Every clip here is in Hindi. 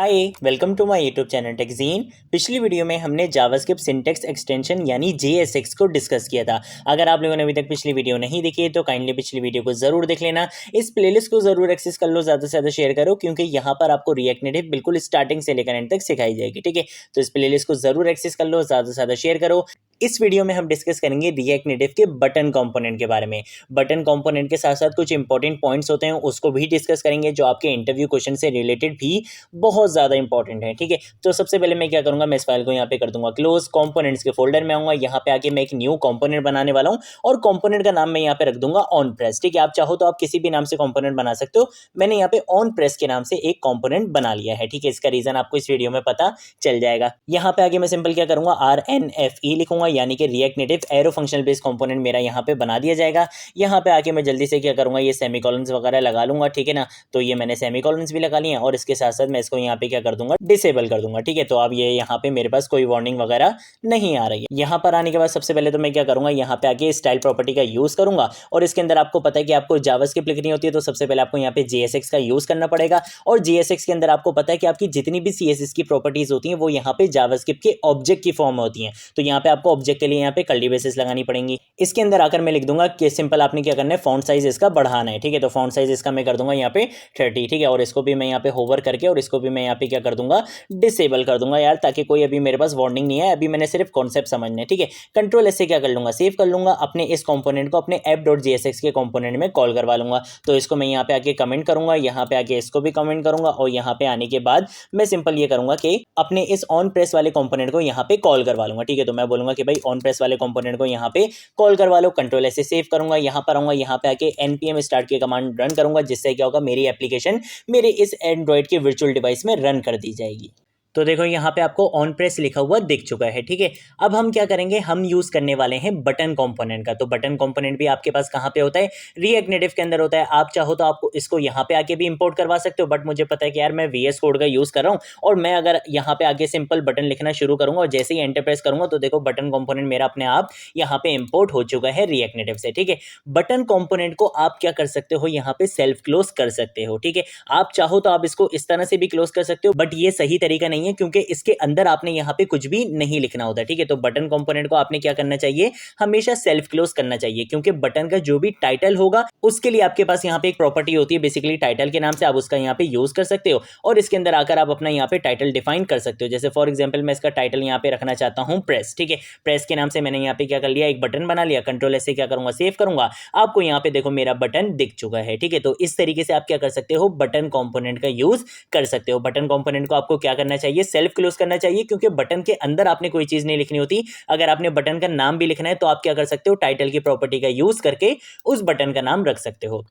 Hi welcome to my YouTube channel Techgene. पिछली वीडियो में हमने जावास्क्रिप्ट सिंटैक्स एक्सटेंशन यानी JSX को डिस्कस किया था। अगर आप लोगों ने अभी तक पिछली वीडियो नहीं देखी है तो काइंडली पिछली वीडियो को जरूर देख लेना। इस प्लेलिस्ट को जरूर एक्सेस कर लो, ज़्यादा से ज़्यादा शेयर करो, क्योंकि यहाँ पर आपको रिएक्ट नेटिव बिल्कुल स्टार्टिंग से लेकर एंड तक सिखाई जाएगी। ठीक है, तो इस प्लेलिस्ट को जरूर एक्सेस कर लो, ज़्यादा से ज़्यादा शेयर करो। इस वीडियो में हम डिस्कस करेंगे रिएक्ट नेटिव के बटन कंपोनेंट के बारे में। बटन कंपोनेंट के साथ साथ कुछ इंपॉर्टेंट पॉइंट्स होते हैं उसको भी डिस्कस करेंगे, जो आपके इंटरव्यू क्वेश्चन से रिलेटेड भी बहुत ज़्यादा इंपॉर्टेंट है। ठीक है, तो सबसे पहले मैं क्या करूंगा, मैं इस फाइल को यहाँ पे कर दूंगा क्लोज। कंपोनेंट्स के फोल्डर में आऊंगा, यहाँ पे आके मैं एक न्यू कंपोनेंट बनाने वाला हूँ और कंपोनेंट का नाम मैं यहाँ पे रख दूंगा ऑन प्रेस। ठीक है, आप चाहो तो आप किसी भी नाम से कंपोनेंट बना सकते हो। मैंने यहाँ पे ऑन प्रेस के नाम से एक कंपोनेंट बना लिया है। ठीक है, इसका रीजन आपको इस वीडियो में पता चल जाएगा। यहाँ पे आगे मैं सिंपल क्या करूंगा, RNFE लिखूंगा, यानी कि react native arrow functional based component मेरा यहाँ पे बना दिया जाएगा। यहाँ पे आके मैं जल्दी से क्या करूंगा, ये सेमीकोलंस वगैरह लगा लूंगा। ठीक है ना, तो ये मैंने सेमीकोलंस भी लगा लिए और इसके साथ साथ मैं इसको यहाँ पे क्या कर दूंगा, डिसेबल कर दूंगा। ठीक है, तो अब ये यहाँ पे मेरे पास कोई वार्निंग वगैरह नहीं आ रही है। यहाँ पर आने के बाद सबसे पहले तो मैं क्या करूंगा, यहाँ पे आके स्टाइल प्रॉपर्टी का यूज करूंगा और इसके अंदर आपको पता है कि आपको जावास्क्रिप्ट लिखनी होती है, तो सबसे पहले आपको यहाँ पे JSX का यूज करना पड़ेगा। और JSX के अंदर आपको पता है कि आपकी जितनी भी CSS की प्रॉपर्टीज होती हैं वो यहाँ पे जावास्क्रिप्ट के ऑब्जेक्ट की फॉर्म में होती हैं। तो यहाँ पे आपको ऑब्जेक्ट के लिए यहाँ पे कर्ली ब्रेसेस लगानी पड़ेंगी। इसके अंदर आकर मैं लिख दूंगा कि सिंपल आपने क्या करना है, फॉन्ट साइज इसका बढ़ाना है। ठीक है, तो फॉन्ट साइज इसका मैं कर दूंगा यहाँ पे 30। ठीक है, और इसको भी मैं यहाँ पे होवर करके और इसको भी मैं यहाँ पे क्या कर दूंगा, डिसेबल कर दूंगा यार, ताकि कोई अभी मेरे पास वार्निंग नहीं है। अभी मैंने सिर्फ कॉन्सेप्ट समझना है। ठीक है, कंट्रोल ऐसे क्या कर लूंगा, सेव कर लूंगा, अपने इस कंपोनेंट को अपने app.jsx के कंपोनेंट में कॉल करवा लूंगा। तो इसको मैं यहाँ पे आके कमेंट करूंगा, यहाँ पे आके इसको भी कमेंट करूंगा और यहाँ पे आने के बाद मैं सिंपल ये करूंगा कि अपने इस ऑन प्रेस वाले कंपोनेंट को यहाँ पे कॉल करवा लूंगा। ठीक है, तो मैं बोलूंगा कि भाई ऑन प्रेस वाले कंपोनेंट को यहाँ पे कॉल करवा लो। कंट्रोल ऐसे सेव करूंगा, यहाँ पर आऊंगा, यहाँ पे आके npm स्टार्ट की कमांड रन करूंगा, जिससे क्या होगा, मेरी एप्लीकेशन मेरे इस एंड्रॉइड के वर्चुअल डिवाइस में रन कर दी जाएगी। तो देखो यहाँ पे आपको ऑन प्रेस लिखा हुआ दिख चुका है। ठीक है, अब हम क्या करेंगे, हम यूज करने वाले हैं बटन कंपोनेंट का। तो बटन कंपोनेंट भी आपके पास कहाँ पे होता है, रिएक्ट नेटिव के अंदर होता है। आप चाहो तो आपको इसको यहाँ पे आके भी इंपोर्ट करवा सकते हो, बट मुझे पता है कि यार मैं VS कोड का यूज कर रहा हूँ और मैं अगर यहाँ पे आगे सिंपल बटन लिखना शुरू करूंगा और जैसे ही एंटर प्रेस करूंगा तो देखो बटन कंपोनेंट मेरा अपने आप यहाँ पे इंपोर्ट हो चुका है रिएक्ट नेटिव से। ठीक है, बटन कंपोनेंट को आप क्या कर सकते हो, यहाँ पे सेल्फ क्लोज कर सकते हो। ठीक है, आप चाहो तो आप इसको इस तरह से भी क्लोज कर सकते हो, बट ये सही तरीका नहीं है, क्योंकि इसके अंदर आपने यहाँ पे कुछ भी नहीं लिखना होता। ठीक है, तो बटन कंपोनेंट को आपने क्या करना चाहिए, हमेशा सेल्फ क्लोज करना चाहिए, क्योंकि बटन का जो भी टाइटल होगा उसके लिए आपके पास यहाँ पे एक प्रॉपर्टी होती है बेसिकली टाइटल के नाम से, आप उसका यहाँ पे यूज कर सकते हो और इसके अंदर आकर आप अपना यहाँ पे टाइटल डिफाइन कर सकते हो। जैसे फॉर एग्जांपल मैं इसका टाइटल यहाँ पे रखना चाहता हूँ प्रेस। ठीक है, प्रेस के नाम से मैंने यहाँ पे क्या कर लिया, एक बटन बना लिया। कंट्रोल ऐसे क्या करूंगा, सेव करूंगा, आपको यहाँ पे देखो मेरा बटन दिख चुका है। ठीक है, तो इस तरीके से आप क्या कर सकते हो, बटन कंपोनेंट का यूज कर सकते हो। बटन कंपोनेंट को आपको क्या करना चाहिए, सेल्फ क्लोज करना चाहिए, क्योंकि बटन के अंदर आपने कोई चीज नहीं लिखनी होती। अगर आपने बटन का नाम भी लिखना है तो आप क्या कर सकते हो, टाइटल की प्रॉपर्टी का यूज करके उस बटन का नाम रख सकते हो।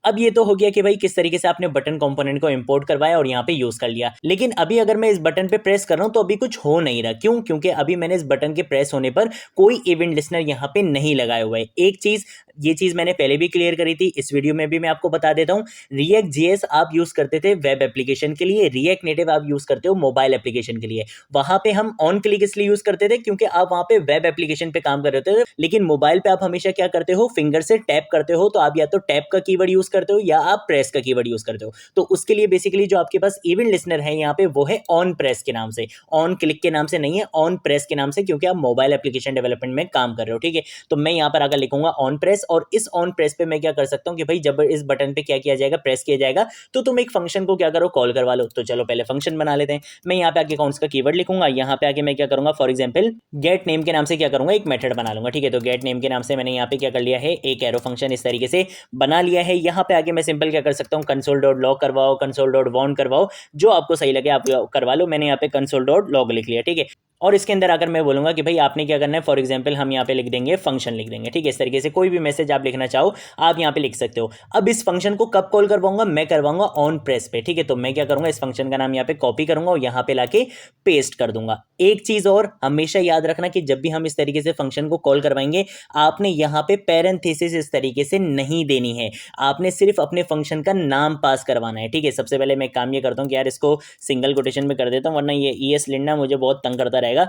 अब ये तो हो गया कि भाई किस तरीके से आपने बटन कंपोनेंट को इंपोर्ट करवाया और यहाँ पे यूज कर लिया। लेकिन अभी अगर मैं इस बटन पे प्रेस कर रहा हूं तो अभी कुछ हो नहीं रहा। क्यों? क्योंकि अभी मैंने इस बटन के प्रेस होने पर कोई इवेंट लिसनर यहाँ पे नहीं लगाया हुआ है। एक चीज, ये चीज मैंने पहले भी क्लियर करी थी, इस वीडियो में भी मैं आपको बता देता हूँ। रिएक्ट जेएस आप यूज करते थे वेब एप्लीकेशन के लिए, रिएक्ट नेटिव आप यूज करते हो मोबाइल एप्लीकेशन के लिए। वहां पे हम ऑन क्लिक इसलिए यूज करते थे क्योंकि आप वहां पे वेब एप्लीकेशन पे काम कर रहे थे, लेकिन मोबाइल पे आप हमेशा क्या करते हो, फिंगर से टैप करते हो। तो आप या तो टैप का कीवर्ड यूज करते हो या आप प्रेस का कीवर्ड यूज करते हो। तो उसके लिए बेसिकली जो आपके पास इवेंट लिसनर है यहाँ पे वो है ऑन प्रेस के नाम से, ऑन क्लिक के नाम से नहीं है, ऑन प्रेस के नाम से, क्योंकि आप मोबाइल एप्लीकेशन डेवलपमेंट में काम कर रहे हो। ठीक है, तो मैं यहाँ पर आकर लिखूंगा ऑन प्रेस और इस ऑन प्रेस पे मैं क्या कर सकता हूँ कि भाई जब इस बटन पे क्या किया जाएगा, प्रेस किया जाएगा, तो तुम एक फंक्शन को क्या करो, कॉल करवा लो। तो चलो पहले फंक्शन बना लेते हैं। मैं यहाँ पे आके कौन सा कीवर्ड लिखूंगा, यहाँ पे आके मैं क्या करूंगा, फॉर एग्जांपल गेट नेम के नाम से क्या करूंगा, एक मेथड बना लूंगा। ठीक है, तो गेट नेम के नाम से मैंने यहाँ पे क्या कर लिया है, एक एरो फंक्शन इस तरीके से बना लिया है। यहाँ पे आगे मैं सिंपल क्या कर सकता हूँ, कंसोल डॉट लॉग करवाओ, कंसोल डॉट वार्न करवाओ, जो आपको सही लगे आप करवा लो। मैंने यहाँ पे कंसोल डॉट लॉग लिख लिया। ठीक है, और इसके अंदर अगर मैं बोलूंगा कि भाई आपने क्या करना है, फॉर एग्जांपल हम यहाँ पे लिख देंगे फंक्शन लिख देंगे। ठीक है, इस तरीके से कोई भी मैसेज आप लिखना चाहो आप यहाँ पे लिख सकते हो। अब इस फंक्शन को कब कॉल करवाऊंगा, मैं करवाऊंगा ऑन प्रेस पे। ठीक है, तो मैं क्या करूंगा, इस फंक्शन का नाम यहाँ पे कॉपी करूंगा और यहाँ पे लाके पेस्ट कर दूंगा। एक चीज और हमेशा याद रखना कि जब भी हम इस तरीके से फंक्शन को कॉल करवाएंगे, आपने यहाँ पे पैरेंथेसिस इस तरीके से नहीं देनी है, आपने सिर्फ अपने फंक्शन का नाम पास करवाना है। ठीक है, सबसे पहले मैं काम ये करता हूँ कि यार इसको सिंगल कोटेशन में कर देता हूँ, वरना ये ES लिखना मुझे बहुत तंग करता रहेगा।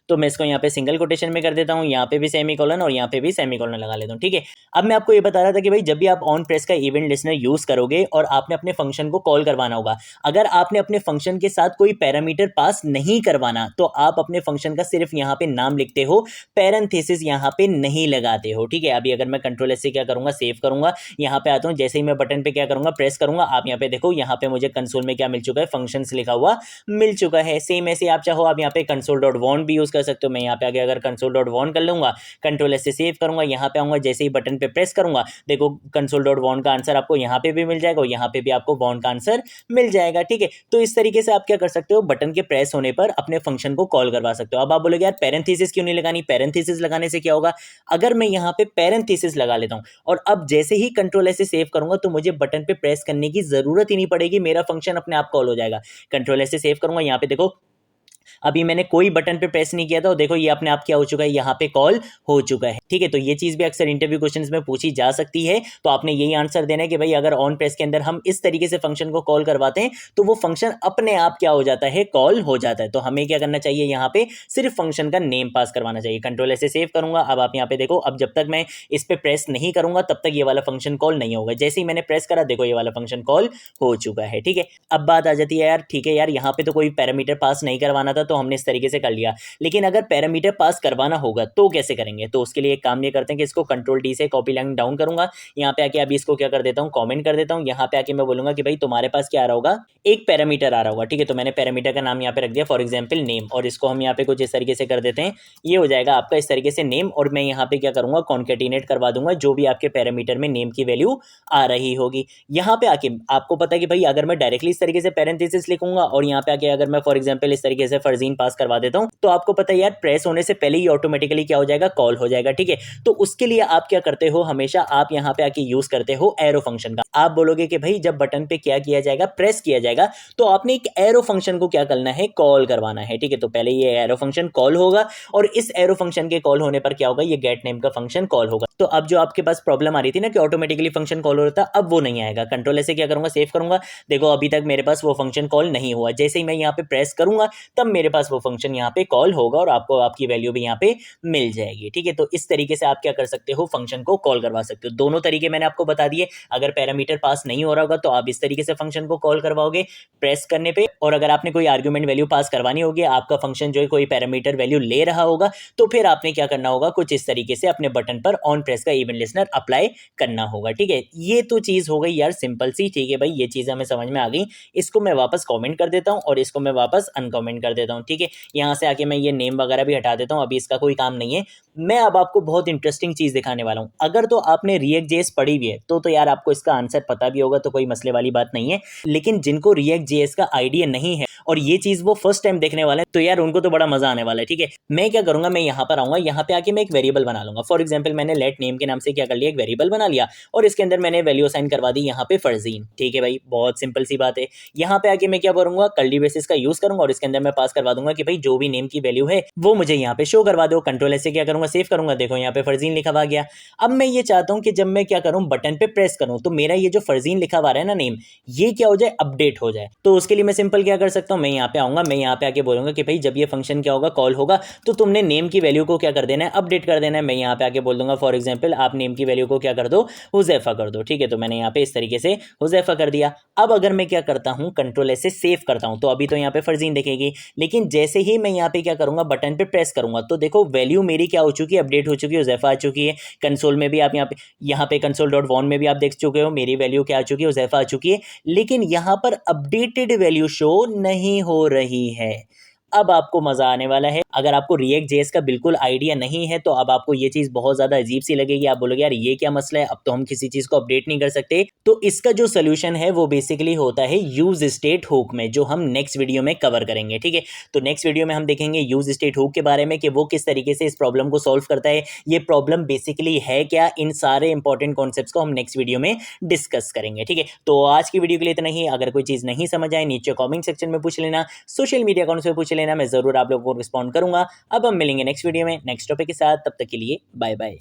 तो मैं इसको यहाँ पे सिंगल कोटेशन में कर देता हूँ, यहाँ पे भी सेमीकोलन और यहाँ पे भी सेमीकोलन लगा लेता हूँ। ठीक है, अब मैं आपको ये बता रहा था कि भाई जब भी आप ऑन प्रेस का इवेंट लिस्टनर यूज करोगे और आपने अपने फंक्शन को कॉल करवाना होगा, अगर आपने अपने फंक्शन के साथ कोई पैरामीटर पास नहीं करवाना तो आप अपने फंक्शन का सिर्फ यहाँ पे नाम लिखते हो, पैरेंथेसिस यहाँ पे नहीं लगाते हो। ठीक है, अभी अगर मैं कंट्रोल एस से क्या करूंगा, सेव करूंगा, यहाँ पे आता हूँ, जैसे ही मैं बटन पे क्या करूंगा, प्रेस करूंगा, आप यहाँ पे देखो, यहाँ पे मुझे कंसोल में क्या मिल चुका है, फंक्शंस लिखा हुआ मिल चुका है। सेम ऐसे आप चाहो आप यहाँ पे कंसोल डॉट वॉन भी यूज कर सकते हो। मैं यहाँ पे आगे अगर कंसोल डॉट वॉन कर लूंगा, कंट्रोल एस से सेव करूंगा, यहाँ पे आऊंगा, जैसे ही बटन पे प्रेस करूंगा, देखो कंसोल डॉट वॉन का आंसर आपको यहाँ पे भी मिल जाएगा और यहाँ पे भी आपको वॉन का आंसर मिल जाएगा। ठीक है, तो इस तरीके से आप क्या कर सकते हो, बटन के प्रेस होने पर अपने फंक्शन को कॉल करवा सकते हो। अब आप बोलोगे यार पैरेंथेसिस क्यों नहीं लगानी, पैरेंथेसिस लगाने से क्या होगा, अगर मैं यहाँ पे पैरेंथेसिस लगा लेता हूँ और अब जैसे ही कंट्रोल एस से सेव करूंगा तो मुझे बटन पे प्रेस करने की जरूरत ही नहीं पड़ेगी, मेरा फंक्शन अपने आप कॉल हो जाएगा। कंट्रोल एस से सेव करूंगा, यहाँ पे देखो अभी मैंने कोई बटन पे प्रेस नहीं किया था, देखो ये अपने आप क्या हो चुका है, यहाँ पे कॉल हो चुका है। ठीक है, तो ये चीज भी अक्सर इंटरव्यू क्वेश्चंस में पूछी जा सकती है, तो आपने यही आंसर देना है कि भाई अगर ऑन प्रेस के अंदर हम इस तरीके से फंक्शन को कॉल करवाते हैं तो वो फंक्शन अपने आप क्या हो जाता है, कॉल हो जाता है। तो हमें क्या करना चाहिए, यहाँ पे सिर्फ फंक्शन का नेम पास करवाना चाहिए। कंट्रोल ऐसे सेव करूंगा, अब आप यहाँ पे देखो, अब जब तक मैं इस पे प्रेस नहीं करूंगा तब तक ये वाला फंक्शन कॉल नहीं होगा। जैसे ही मैंने प्रेस करा, देखो ये वाला फंक्शन कॉल हो चुका है। ठीक है, अब बात आ जाती है यार, ठीक है यार, यहाँ पे तो कोई पैरामीटर पास नहीं करवाना था तो हमने इस तरीके से कर लिया, लेकिन अगर पैरामीटर पास करवाना होगा तो कैसे करेंगे। तो उसके लिए एक काम ये करते हैं कि इसको कंट्रोल डी से कॉपी लाइन डाउन करूंगा, यहाँ पे आके अभी इसको क्या कर देता हूँ, कमेंट कर देता हूँ। यहाँ पे आके मैं बोलूंगा कि भाई तुम्हारे पास क्या आ रहा होगा, एक पैरामीटर आ रहा होगा। ठीक है, तो मैंने पैरामीटर का नाम यहाँ पे रख दिया, फॉर एग्जाम्पल नेम, और इसको हम यहाँ पे कुछ इस तरीके से कर देते हैं, ये हो जाएगा आपका इस तरीके से नेम। और मैं यहाँ पे क्या करूंगा, कॉन्केटिनेट करवा दूंगा जो भी आपके पैरामीटर में नेम की वैल्यू आ रही होगी। यहाँ पे आके आपको पता है कि भाई अगर मैं डायरेक्टली इस तरीके से पैरेंथेसिस लिखूंगा और यहाँ पे आके अगर मैं फॉर एग्जाम्पल इस तरीके से फर्जीन पास करवा देता हूँ, तो आपको पता है यार प्रेस होने से पहले ही ऑटोमेटिकली क्या हो जाएगा, कॉल हो जाएगा। ठीक है, तो उसके लिए आप क्या करते हो, हमेशा आप यहाँ पे आके यूज करते हो एरो फंक्शन का। आप बोलोगे कि भाई जब बटन पे क्या किया जाएगा, प्रेस किया जाएगा, तो आपने एक एरो फंक्शन को क्या करना है, कॉल करवाना है। ठीक है, तो पहले ये एरो फंक्शन कॉल होगा और इस एरो फंक्शन के कॉल होने पर क्या होगा, ये गेट नेम का फंक्शन कॉल होगा। तो अब जो आपके पास प्रॉब्लम आ रही थी ना कि ऑटोमेटिकली फंक्शन कॉल हो रहा था, अब वो नहीं आएगा। कंट्रोल से क्या करूंगा, सेव करूंगा, देखो अभी तक मेरे पास वो फंक्शन कॉल नहीं हुआ, जैसे ही मैं यहाँ पे प्रेस करूंगा तब मेरे पास वो फंक्शन यहाँ पे कॉल होगा और आपको आपकी वैल्यू भी यहाँ पे मिल जाएगी। ठीक है, तो इस तरीके से आप क्या कर सकते हो, फंक्शन को कॉल करवा सकते हो। दोनों तरीके मैंने आपको बता दिए। अगर पैरामीटर पास नहीं हो रहा होगा तो आप इस तरीके से फंक्शन को कॉल करवाओगे प्रेस करने पे, और अगर आपने कोई आर्गुमेंट वैल्यू पास करवानी होगी, आपका फंक्शन जो है कोई पैरामीटर वैल्यू ले रहा होगा, तो फिर आपने क्या करना होगा, कुछ इस तरीके से अपने बटन पर ऑन प्रेस का इवेंट लिस्टनर अप्लाई करना होगा। ठीक है, ये तो चीज हो गई यार सिंपल सी। ठीक है भाई, ये चीज हमें समझ में आ गई। इसको मैं वापस कमेंट कर देता हूं और इसको मैं वापस अनकमेंट कर देता हूं। ठीक है, यहां से आके मैं ये नेम वगैरह भी हटा देता हूं, अभी इसका कोई काम नहीं है। मैं अब आपको बहुत इंटरेस्टिंग चीज दिखाने वाला हूं। अगर तो आपने रिएक्ट जेएस पढ़ी हुई है तो यार आपको इसका आंसर पता भी होगा, तो कोई मसले वाली बात नहीं है। लेकिन जिनको रिएक्ट जेएस का आइडिया नहीं है और ये चीज वो फर्स्ट टाइम देखने वाले हैं, तो यार उनको तो बड़ा मजा आने वाला है। ठीक है, मैं क्या करूंगा, मैं यहाँ पर आऊंगा, यहाँ पे आके मैं एक वेरिएबल बना लूंगा। फॉर एग्जाम्पल मैंने लेट नेम के नाम से क्या कर लिया, एक वेरिएबल बना लिया और इसके अंदर मैंने वैल्यू असाइन करवा दी यहाँ पे फर्जीन। ठीक है भाई, बहुत सिंपल सी बात है। यहाँ पे आके मैं क्या करूंगा, कर्ली ब्रेसेस का यूज करूंगा और इसके अंदर मैं पास करवा दूंगा कि भाई जो भी नेम की वैल्यू है वो मुझे यहाँ पे शो करवा दो। कंट्रोल से क्या करूंगा, सेव करूंगा, देखो यहाँ पे फर्जीन लिखा हुआ गया। अब मैं ये चाहता हूँ कि जब मैं क्या करूँ, बटन पे प्रेस करूँ तो मेरा ये जो फर्जीन लिखा हुआ है ना नेम, ये क्या हो जाए, अपडेट हो जाए। तो उसके लिए मैं सिंपल क्या कर सकता हूँ, मैं यहाँ पे आऊंगा, मैं यहाँ पे आके बोलूंगा कि भाई जब ये फंक्शन क्या होगा, कॉल होगा, तो तुमने नेम की वैल्यू को क्या कर देना है, अपडेट कर देना है। मैं यहाँ पे आके बोल दूंगा फॉर एग्जाम्पल आप नेम की वैल्यू को क्या कर दो, हुजैफा कर दो। ठीक है, तो मैंने यहाँ पे इस तरीके से हुजैफा कर दिया। अब अगर मैं क्या करता हूँ, कंट्रोल से सेव करता हूँ, तो अभी तो यहाँ पे फर्जीन दिखेगी, लेकिन जैसे ही मैं यहाँ पे क्या करूंगा, बटन पे प्रेस करूंगा, तो देखो वैल्यू मेरी क्या हो चुकी है, अपडेट हो चुकी है, हुजैफा आ चुकी है। कंसोल में भी आप यहाँ पे कंसोल डॉट वॉन में भी आप देख चुके हो, मेरी वैल्यू क्या आ चुकी है, हुजैफा आ चुकी है। लेकिन यहाँ पर अपडेटेड वैल्यू शो नहीं हो रही है। अब आपको मजा आने वाला है। अगर आपको रिएक्ट जेएस का बिल्कुल आइडिया नहीं है तो अब आपको ये चीज बहुत ज्यादा अजीब सी लगेगी। आप बोलोगे यार ये क्या मसला है, अब तो हम किसी चीज को अपडेट नहीं कर सकते। तो इसका जो सोल्यूशन है वो बेसिकली होता है यूज स्टेट हुक में, जो हम नेक्स्ट वीडियो में कवर करेंगे। ठीक है, तो नेक्स्ट वीडियो में हम देखेंगे यूज स्टेट हुक के बारे में कि वो किस तरीके से इस प्रॉब्लम को सॉल्व करता है, ये प्रॉब्लम बेसिकली है क्या, इन सारे इंपॉर्टेंट कॉन्सेप्ट्स को हम नेक्स्ट वीडियो में डिस्कस करेंगे। ठीक है, तो आज की वीडियो के लिए इतना ही। अगर कोई चीज नहीं समझ आए नीचे कॉमेंट सेक्शन में पूछ लेना, सोशल मीडिया अकाउंट से पूछ लेना, मैं जरूर आप लोगों को रिस्पॉन्ड करूंगा। अब हम मिलेंगे नेक्स्ट वीडियो में नेक्स्ट टॉपिक के साथ, तब तक के लिए बाय बाय।